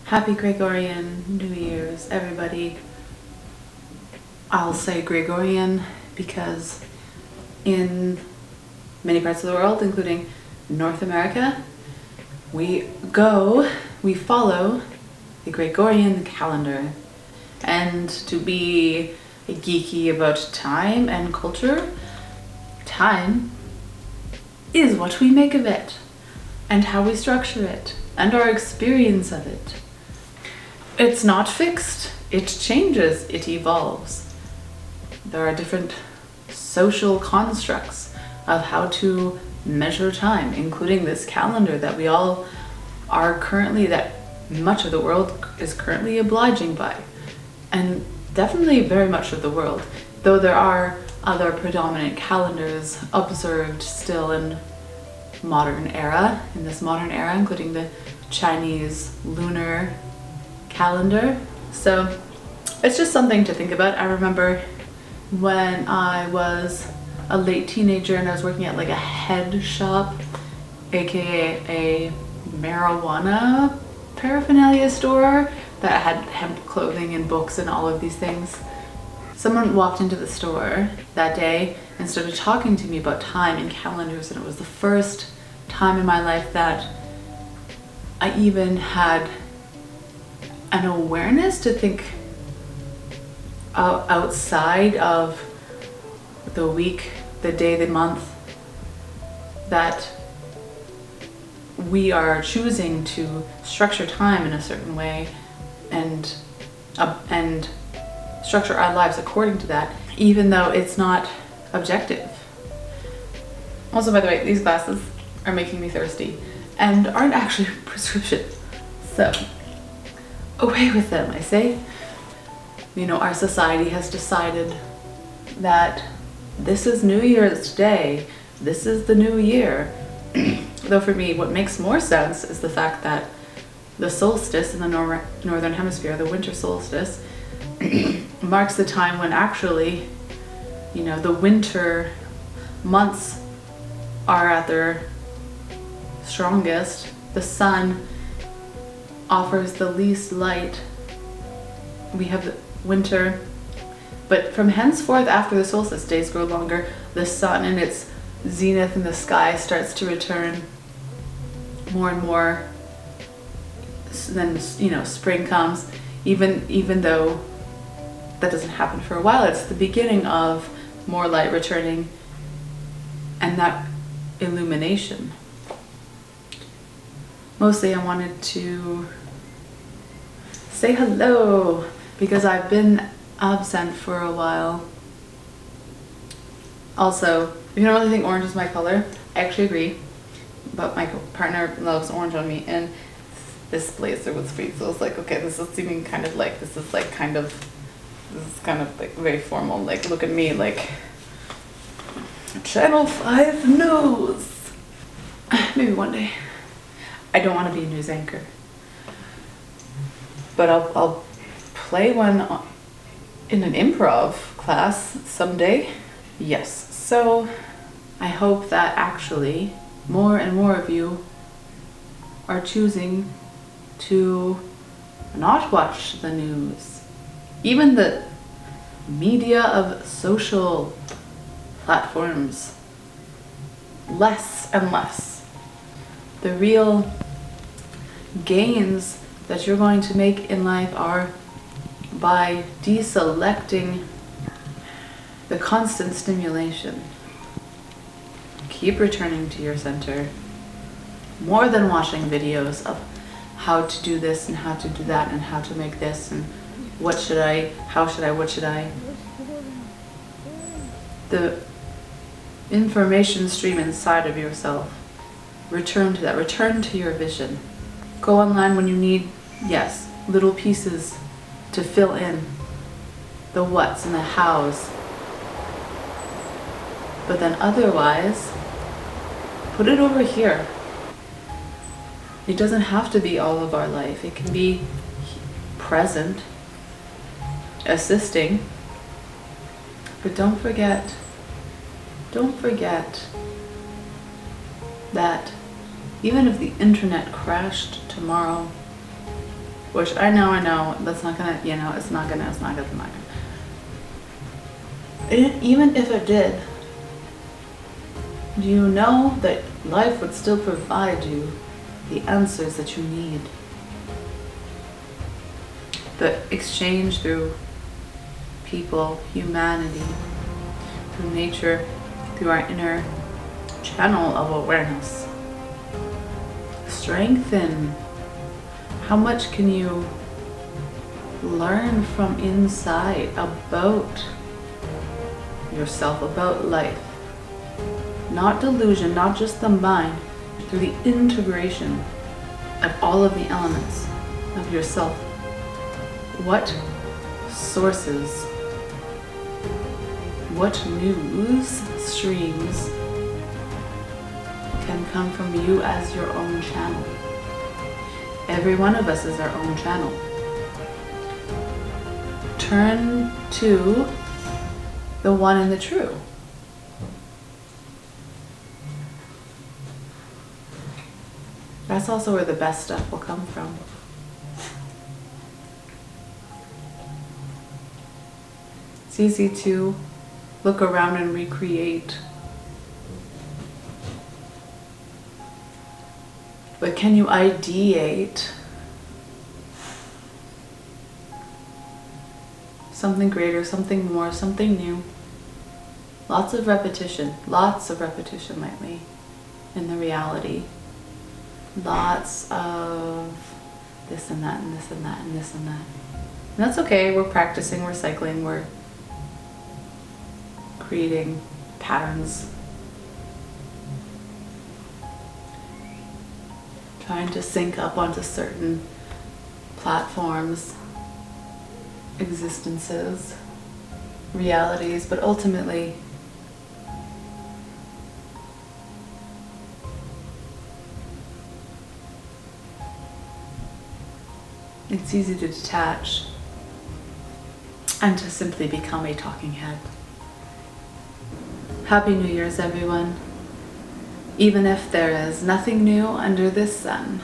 Happy Gregorian New Year's, everybody. I'll say Gregorian because in many parts of the world, including North America, we follow the Gregorian calendar. And to be geeky about time and culture, time is what we make of it and how we structure it and our experience of it. It's not fixed, it changes, it evolves. There are different social constructs of how to measure time, including this calendar that we all are currently, that much of the world is currently obliging by. And definitely very much of the world, though there are other predominant calendars observed still in this modern era, including the Chinese lunar calendar. So it's just something to think about. I remember when I was a late teenager and I was working at like a head shop, aka a marijuana paraphernalia store that had hemp clothing and books and all of these things. Someone walked into the store that day and started talking to me about time and calendars, and it was the first time in my life that I even had an awareness to think outside of the week, the day, the month, that we are choosing to structure time in a certain way and structure our lives according to that, even though it's not objective. Also, by the way, these glasses are making me thirsty and aren't actually prescription, so away with them, I say. You know, our society has decided that this is New Year's Day, this is the new year. Though for me, what makes more sense is the fact that the solstice in the northern hemisphere, the winter solstice, marks the time when actually, you know, the winter months are at their strongest. The sun offers the least light. We have the winter, but from henceforth, after the solstice, days grow longer. The sun in its zenith in the sky starts to return more and more. Then, you know, spring comes, even though that doesn't happen for a while. It's the beginning of more light returning and that illumination. Mostly I wanted to say hello because I've been absent for a while. Also, if you don't really think orange is my color, I actually agree, but my partner loves orange on me, and this blazer was free, so I was like, okay, this is seeming kind of like, this is kind of like very formal, like look at me, like Channel 5 news. Maybe one day. I don't want to be a news anchor, but I'll play one in an improv class someday. Yes, so I hope that actually more and more of you are choosing to not watch the news, even the media of social platforms, less and less. The real gains that you're going to make in life are by deselecting the constant stimulation. Keep returning to your center, more than watching videos of how to do this and how to do that and how to make this and what should I, how should I, what should I. The information stream inside of yourself, return to that, return to your vision. Go online when you need, yes, little pieces to fill in the what's and the how's. But then otherwise, put it over here. It doesn't have to be all of our life. It can be present, assisting. But don't forget that even if the internet crashed tomorrow, Which I know, that's not gonna, it's not gonna. Even if it did, do you know that life would still provide you the answers that you need? The exchange through people, humanity, through nature, through our inner channel of awareness. Strengthen. How much can you learn from inside about yourself, about life? Not delusion, not just the mind, through the integration of all of the elements of yourself. What sources, what news streams can come from you as your own channel? Every one of us is our own channel. Turn to the one and the true. That's also where the best stuff will come from. It's easy to look around and recreate. But can you ideate something greater, something more, something new? Lots of repetition lately in the reality. Lots of this and that and this and that and this and that. And that's okay, we're practicing, we're cycling, we're creating patterns. Trying to sync up onto certain platforms, existences, realities, but ultimately it's easy to detach and to simply become a talking head. Happy New Year's, everyone. Even if there is nothing new under this sun.